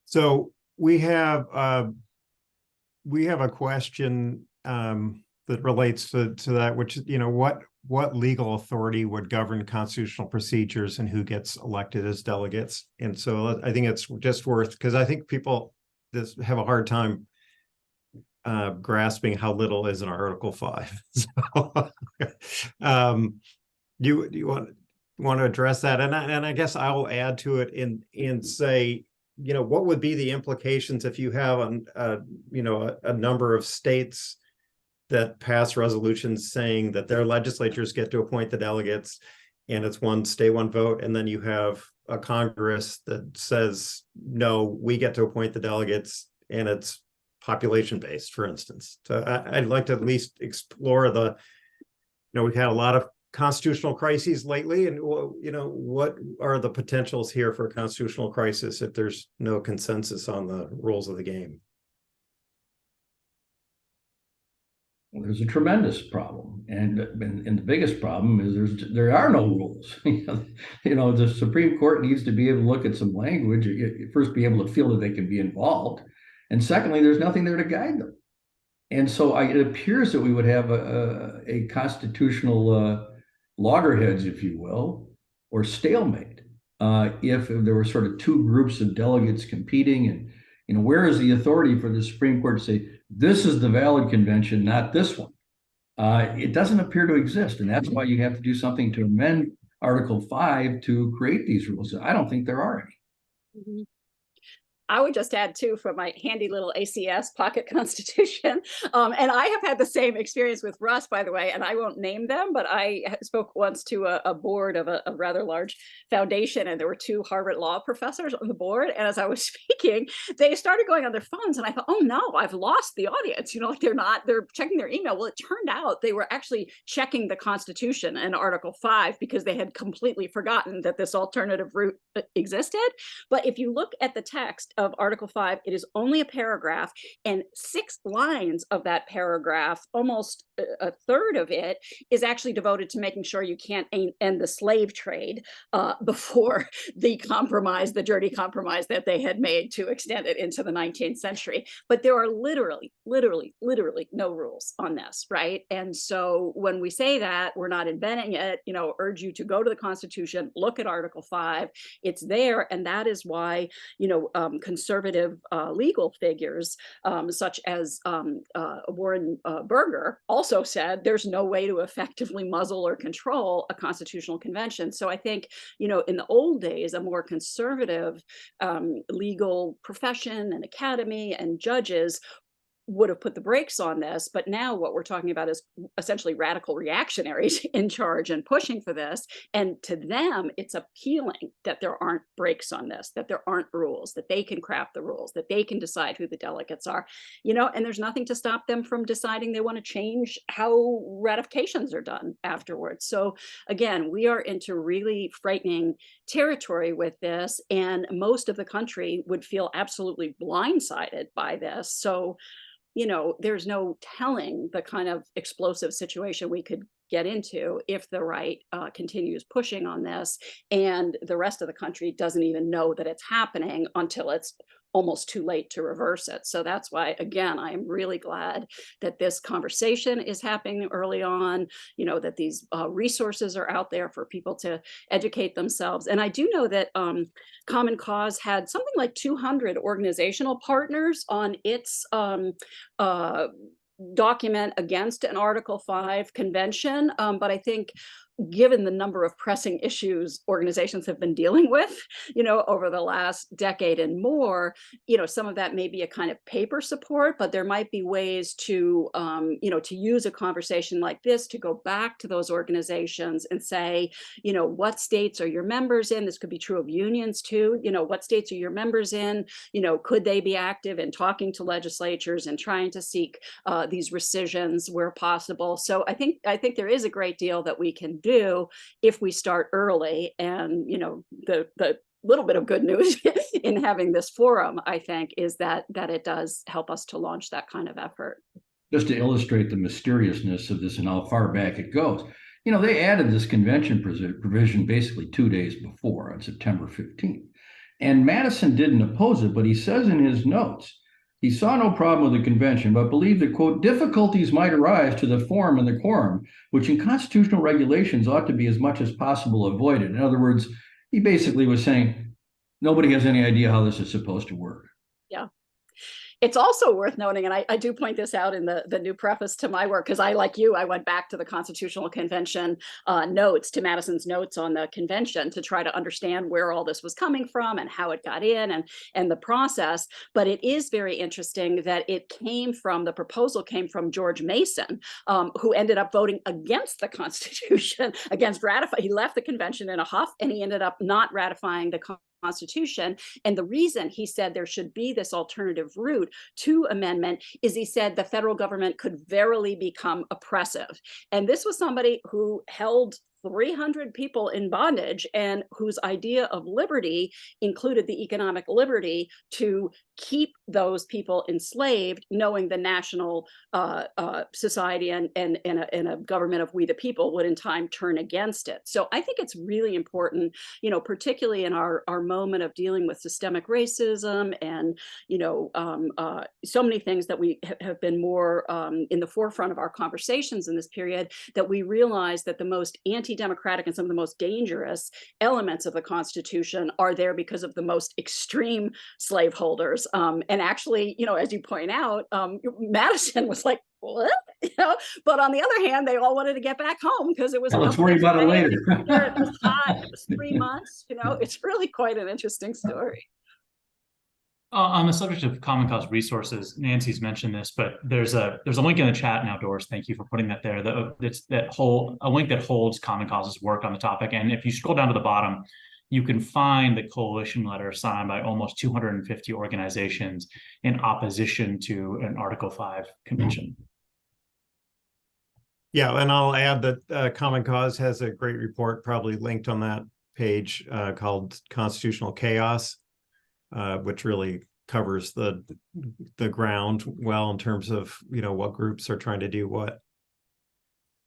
So we have a question that relates to that, which, what legal authority would govern constitutional procedures and who gets elected as delegates? And so I think it's just worth, because I think people have a hard time grasping how little is in Article 5. So you want to address that? And I guess I'll add to it and say, what would be the implications if you have a number of states that pass resolutions saying that their legislatures get to appoint the delegates, and it's one state, one vote, and then you have a Congress that says, no, we get to appoint the delegates, and it's population based, for instance. So I'd like to at least explore we've had a lot of constitutional crises lately, and what are the potentials here for a constitutional crisis if there's no consensus on the rules of the game? Well, there's a tremendous problem, and the biggest problem is there are no rules. The Supreme Court needs to be able to look at some language, first be able to feel that they can be involved, and secondly, there's nothing there to guide them. And so it appears that we would have a constitutional loggerheads, if you will, or stalemate, if there were sort of two groups of delegates competing. And where is the authority for the Supreme Court to say, this is the valid convention, not this one? It doesn't appear to exist. And that's why you have to do something to amend Article 5 to create these rules. I don't think there are any. Mm-hmm. I would just add too, from my handy little ACS pocket constitution. And I have had the same experience with Russ, by the way, and I won't name them, but I spoke once to a board of a rather large foundation, and there were two Harvard law professors on the board. And as I was speaking, they started going on their phones, and I thought, oh no, I've lost the audience. They're checking their email. Well, it turned out they were actually checking the Constitution and Article 5 because they had completely forgotten that this alternative route existed. But if you look at the text of Article 5, it is only a paragraph, and 6 lines of that paragraph, almost a third of it, is actually devoted to making sure you can't end the slave trade before the dirty compromise that they had made to extend it into the 19th century. But there are literally no rules on this, right? And so when we say that, we're not inventing it, urge you to go to the Constitution, look at Article 5, it's there, and that is why, conservative legal figures, such as Warren Burger, also said there's no way to effectively muzzle or control a constitutional convention. So I think, in the old days, a more conservative legal profession and academy and judges would have put the brakes on this. But now what we're talking about is essentially radical reactionaries in charge and pushing for this. And to them, it's appealing that there aren't brakes on this, that there aren't rules, that they can craft the rules, that they can decide who the delegates are, and there's nothing to stop them from deciding they want to change how ratifications are done afterwards. So again, we are into really frightening territory with this, and most of the country would feel absolutely blindsided by this. So there's no telling the kind of explosive situation we could get into if the right continues pushing on this, and the rest of the country doesn't even know that it's happening until it's almost too late to reverse it. So that's why, again, I am really glad that this conversation is happening early on, that these resources are out there for people to educate themselves. And I do know that Common Cause had something like 200 organizational partners on its document against an Article 5 convention. But I think given the number of pressing issues organizations have been dealing with, over the last decade and more, some of that may be a kind of paper support, but there might be ways to, to use a conversation like this to go back to those organizations and say, what states are your members in? This could be true of unions too. What states are your members in? Could they be active in talking to legislatures and trying to seek these rescissions where possible? So I think there is a great deal that we can do if we start early. And the little bit of good news in having this forum, I think, is that it does help us to launch that kind of effort. Just to illustrate the mysteriousness of this and how far back it goes, they added this convention provision basically 2 days before, on September 15th. And Madison didn't oppose it, but he says in his notes, he saw no problem with the convention, but believed that, quote, difficulties might arise to the form and the quorum, which in constitutional regulations ought to be as much as possible avoided. In other words, he basically was saying, nobody has any idea how this is supposed to work. Yeah. It's also worth noting, and I do point this out in the new preface to my work, because I, like you, I went back to the Constitutional Convention notes, to Madison's notes on the convention, to try to understand where all this was coming from and how it got in and the process. But it is very interesting that the proposal came from George Mason, who ended up voting against the Constitution, against ratifying. He left the convention in a huff, and he ended up not ratifying the Constitution. And the reason he said there should be this alternative route to amendment is he said the federal government could verily become oppressive. And this was somebody who held 300 people in bondage, and whose idea of liberty included the economic liberty to keep those people enslaved, knowing the national society and a government of we the people would in time turn against it. So I think it's really important, particularly in our moment of dealing with systemic racism and, so many things that we have been more in the forefront of our conversations in this period, that we realize that the most anti-democratic and some of the most dangerous elements of the Constitution are there because of the most extreme slaveholders. And actually, as you point out, Madison was like, what? But on the other hand, they all wanted to get back home because it was. Let's worry about it later. It was hot. It was 3 months. It's really quite an interesting story. On the subject of Common Cause resources, Nancy's mentioned this, but there's a link in the chat now, Doris. Thank you for putting that there. A link that holds Common Cause's work on the topic. And if you scroll down to the bottom, you can find the coalition letter signed by almost 250 organizations in opposition to an Article 5 convention. Yeah, and I'll add that Common Cause has a great report, probably linked on that page, called Constitutional Chaos, which really covers the ground well in terms of what groups are trying to do what.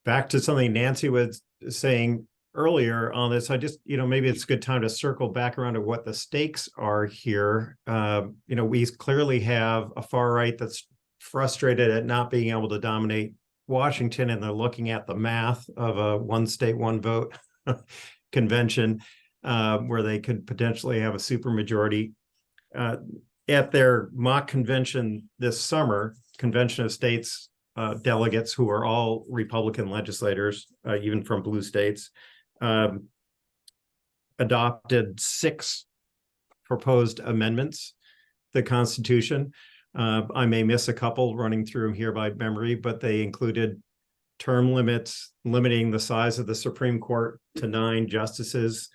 Back to something Nancy was saying earlier on this, I just maybe it's a good time to circle back around to what the stakes are here. We clearly have a far right that's frustrated at not being able to dominate Washington, and they're looking at the math of a one state, one vote convention where they could potentially have a supermajority. At their mock convention this summer, Convention of States delegates, who are all Republican legislators, even from blue states, adopted 6 proposed amendments to the Constitution. I may miss a couple running through them here by memory, but they included term limits, limiting the size of the Supreme Court to 9 justices,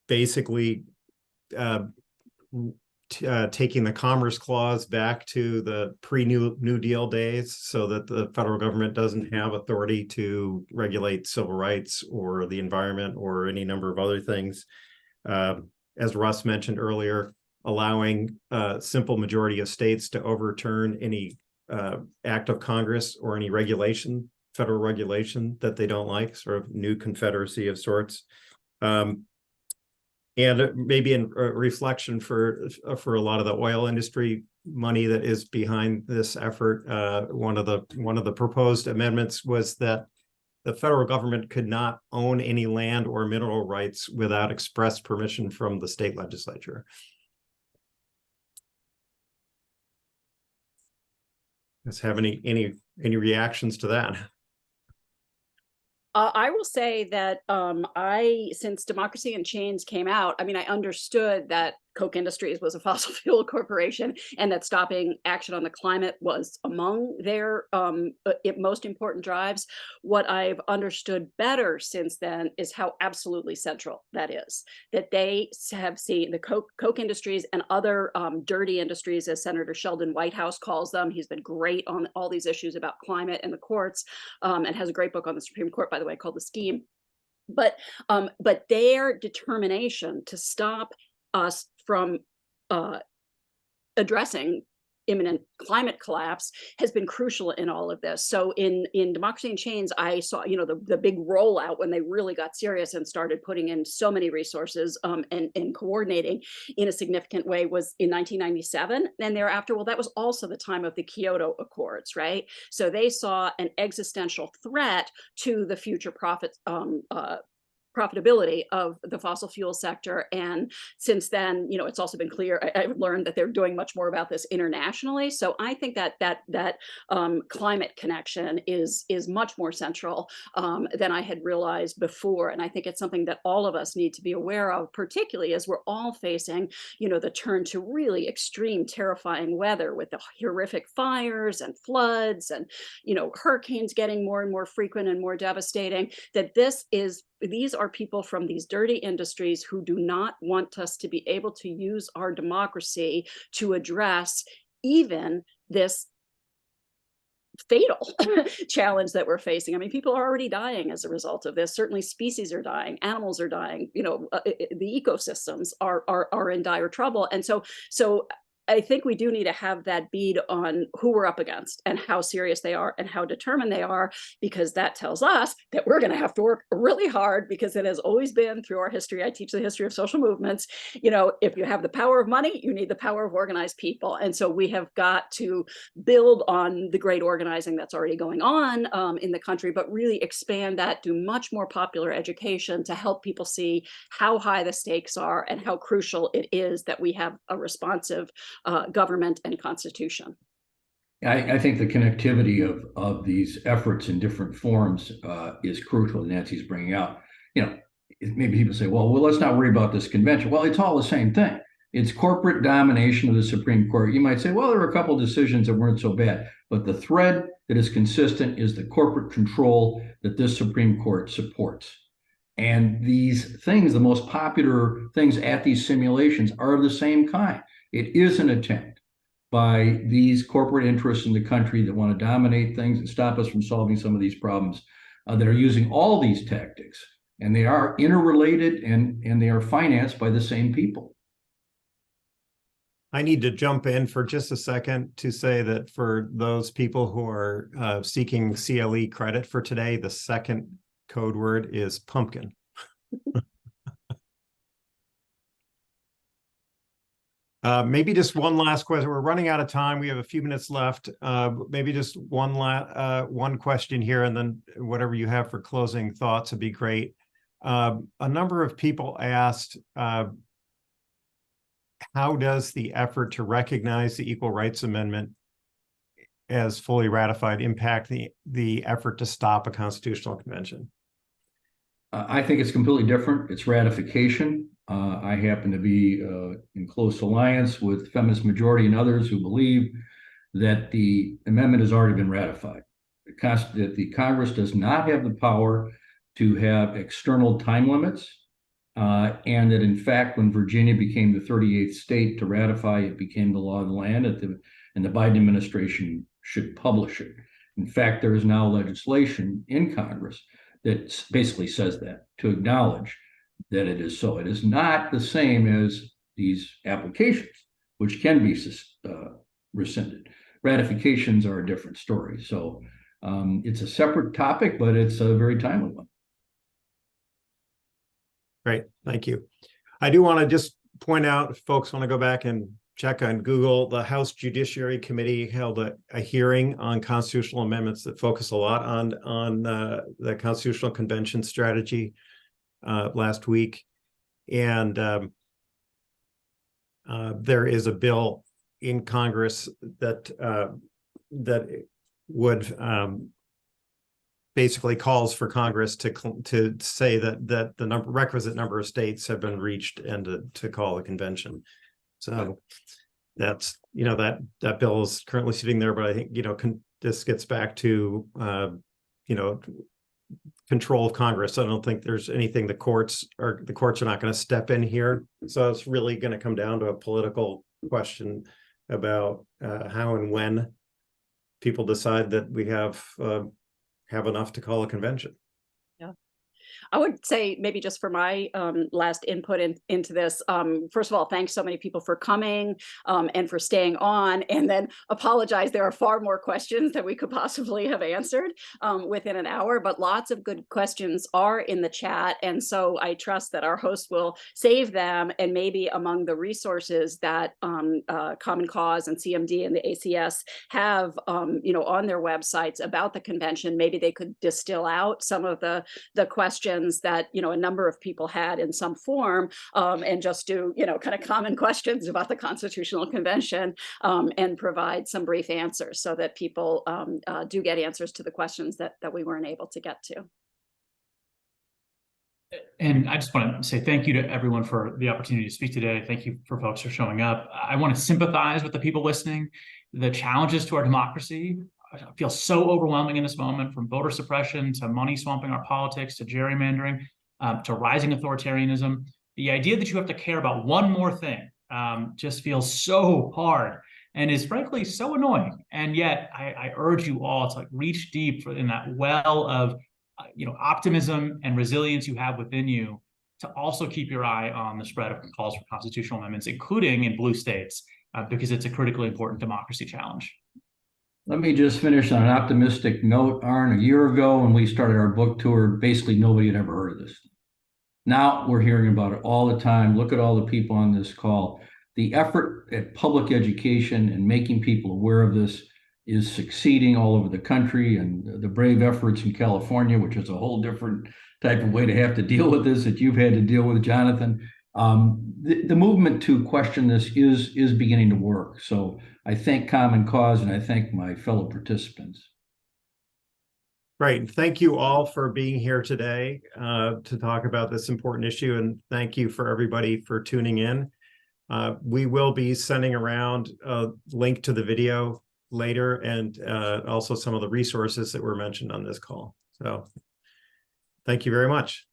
basically taking the Commerce Clause back to the pre-New Deal days so that the federal government doesn't have authority to regulate civil rights or the environment or any number of other things. As Russ mentioned earlier, allowing a simple majority of states to overturn any act of Congress or any federal regulation that they don't like, sort of new confederacy of sorts. And maybe in reflection for a lot of the oil industry money that is behind this effort, one of the proposed amendments was that the federal government could not own any land or mineral rights without express permission from the state legislature. Does have any reactions to that? I will say that since Democracy in Chains came out, I understood that Koch Industries was a fossil fuel corporation and that stopping action on the climate was among their most important drives. What I've understood better since then is how absolutely central that is, that they have seen the Koch Industries and other dirty industries, as Senator Sheldon Whitehouse calls them. He's been great on all these issues about climate and the courts, and has a great book on the Supreme Court, by the way, called The Scheme. But their determination to stop us from addressing imminent climate collapse has been crucial in all of this. So in Democracy in Chains, I saw, the big rollout when they really got serious and started putting in so many resources and coordinating in a significant way was in 1997. And thereafter, well, that was also the time of the Kyoto Accords, right? So they saw an existential threat to the future profitability of the fossil fuel sector. And since then, it's also been clear, I've learned that they're doing much more about this internationally. So I think that climate connection is much more central than I had realized before. And I think it's something that all of us need to be aware of, particularly as we're all facing, the turn to really extreme, terrifying weather with the horrific fires and floods and, hurricanes getting more and more frequent and more devastating, that these are people from these dirty industries who do not want us to be able to use our democracy to address even this fatal challenge that we're facing. I mean, people are already dying as a result of this. Certainly species are dying, animals are dying, the ecosystems are in dire trouble. And so I think we do need to have that bead on who we're up against and how serious they are and how determined they are, because that tells us that we're going to have to work really hard, because it has always been through our history. I teach the history of social movements. If you have the power of money, you need the power of organized people. And so we have got to build on the great organizing that's already going on in the country, but really expand that, do much more popular education to help people see how high the stakes are and how crucial it is that we have a responsive government and constitution. I think the connectivity of these efforts in different forms is crucial. Nancy's bringing out. Maybe people say, well, let's not worry about this convention. Well, it's all the same thing. It's corporate domination of the Supreme Court. You might say, well, there were a couple of decisions that weren't so bad, but the thread that is consistent is the corporate control that this Supreme Court supports. And these things, the most popular things at these simulations, are of the same kind. It is an attempt by these corporate interests in the country that want to dominate things and stop us from solving some of these problems that are using all these tactics. And they are interrelated and they are financed by the same people. I need to jump in for just a second to say that for those people who are seeking CLE credit for today, the second code word is pumpkin. Maybe just one last question. We're running out of time. We have a few minutes left. Maybe just one question here, and then whatever you have for closing thoughts would be great. A number of people asked, how does the effort to recognize the Equal Rights Amendment as fully ratified impact the effort to stop a constitutional convention? I think it's completely different. It's ratification. I happen to be in close alliance with Feminist Majority and others who believe that the amendment has already been ratified. That the Congress does not have the power to have external time limits, and that in fact, when Virginia became the 38th state to ratify, it became the law of the land, and the Biden administration should publish it. In fact, there is now legislation in Congress that basically says that, to acknowledge that it is so. It is not the same as these applications, which can be rescinded. Ratifications are a different story. So it's a separate topic, but it's a very timely one. Great, thank you. I do want to just point out, if folks want to go back and check on Google, the House Judiciary Committee held a hearing on constitutional amendments that focus a lot on the Constitutional Convention strategy last week. And there is a bill in Congress that would basically calls for Congress to say that the requisite number of states have been reached and to call a convention. So that's, that bill is currently sitting there, but I think, this gets back to, control of Congress. I don't think there's anything the courts are not going to step in here. So it's really going to come down to a political question about how and when people decide that we have enough to call a convention. Yeah. I would say, maybe just for my last input into this, first of all, thanks so many people for coming and for staying on, and then apologize. There are far more questions that we could possibly have answered within an hour, but lots of good questions are in the chat. And so I trust that our host will save them, and maybe among the resources that Common Cause and CMD and the ACS have on their websites about the convention, maybe they could distill out some of the questions that a number of people had in some form, and just do kind of common questions about the Constitutional Convention, and provide some brief answers so that people do get answers to the questions that we weren't able to get to. And I just want to say thank you to everyone for the opportunity to speak today. Thank you for folks for showing up. I want to sympathize with the people listening. The challenges to our democracy feel so overwhelming in this moment, from voter suppression to money swamping our politics to gerrymandering to rising authoritarianism. The idea that you have to care about one more thing just feels so hard. and is frankly so annoying. And yet I urge you all to like reach deep in that well of optimism and resilience you have within you to also keep your eye on the spread of calls for constitutional amendments, including in blue states, because it's a critically important democracy challenge. Let me just finish on an optimistic note, Arn. A year ago, when we started our book tour, basically nobody had ever heard of this. Now we're hearing about it all the time. Look at all the people on this call. The effort at public education and making people aware of this is succeeding all over the country, and the brave efforts in California, which is a whole different type of way to have to deal with this that you've had to deal with, Jonathan. The movement to question this is beginning to work. So I thank Common Cause and I thank my fellow participants. Great. Thank you all for being here today to talk about this important issue. And thank you for everybody for tuning in. We will be sending around a link to the video later and also some of the resources that were mentioned on this call. So thank you very much.